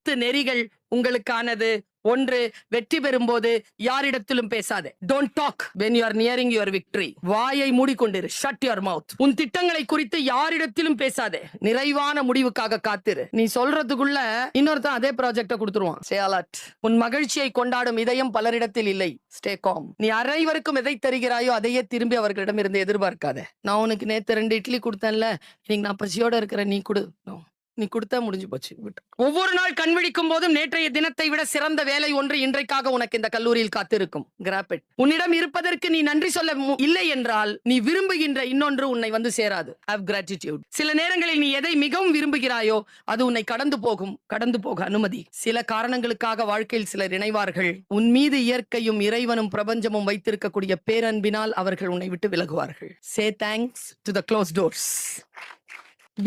10 நெறிகள் உங்களுக்கானது. 1, வெற்றி பெறும்போது யாரிடத்திலும் பேசாதே. Don't talk when you are nearing your victory. வாயை மூடிக்கொண்டிரு. Shut your mouth. உன் திட்டங்களை குறித்து யாரிடத்திலும் பேசாதே. நிறைவான முடிவுக்காக காத்திரு. நீ சொல்றதுக்குள்ள இன்னொருத்தன் அதே ப்ராஜெக்ட கொடுத்துருவான். Stay alert. உன் மகிழ்ச்சியை கொண்டாடும் இதயம் பலரிடத்தில் இல்லை. Stay calm. நீ அனைவருக்கும் எதை தருகிறாயோ அதையே திரும்பி அவர்களிடம் இருந்து எதிர்பார்க்காத. நான் உனக்கு நேத்து 2 இட்லி கொடுத்தேன்ல, இன்னைக்கு நான் பசியோட இருக்கிறேன், நீ கொடு. நீ கொடுத்தா முடிஞ்சு போச்சு. ஒவ்வொரு நாள் கண் விழிக்கும் போதும் நேற்றைய தினத்தை விட சிறந்த வேலை ஒன்று இன்றைக்காக உனக்கு இந்த கல்லூரியில் காத்திருக்கும். Grab it. உன்னிடம் இருப்பதற்கு நீ நன்றி சொல்ல இல்லை என்றால் நீ விரும்புகின்ற இன்னொன்று உன்னை வந்து சேராது. Have gratitude. சில நேரங்களில் நீ எதை மிகவும் விரும்புகிறாயோ அது உன்னை கடந்து போக அனுமதி. சில காரணங்களுக்காக வாழ்க்கையில் சிலர் இணைவார்கள். உன் மீது இயற்கையும் இறைவனும் பிரபஞ்சமும் வைத்திருக்கக்கூடிய பேரன்பினால் அவர்கள் உன்னை விட்டு விலகுவார்கள். Say thanks to the closed doors.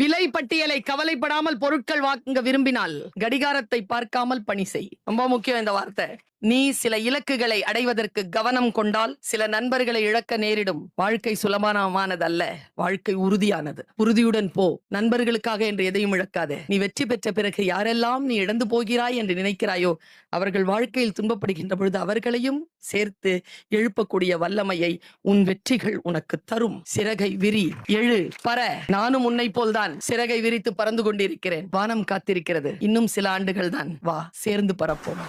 விலை பட்டியலை கவலைப்படாமல் பொருட்கள் வாங்க விரும்பினால் கடிகாரத்தை பார்க்காமல் பணி செய். ரொம்ப முக்கியம் இந்த வார்த்தை. நீ சில இலக்குகளை அடைவதற்கு கவனம் கொண்டால் சில நண்பர்களை இழக்க நேரிடும். வாழ்க்கை சுலபமானதல்ல, வாழ்க்கை உறுதியானது. உறுதியுடன் போ. நண்பர்களுக்காக என்று எதையும் இழக்காதே. நீ வெற்றி பெற்ற பிறகு யாரெல்லாம் நீ இழந்து போகிறாய் என்று நினைக்கிறாயோ அவர்கள் வாழ்க்கையில் துன்பப்படுகின்ற பொழுது அவர்களையும் சேர்த்து எழுப்பக்கூடிய வல்லமையை உன் வெற்றிகள் உனக்கு தரும். சிறகை விரி, எழு, பற. நானும் உன்னை போல்தான் சிறகை விரித்து பறந்து கொண்டிருக்கிறேன். வானம் காத்திருக்கிறது. இன்னும் சில ஆண்டுகள் தான். வா, சேர்ந்து பறப்போம்.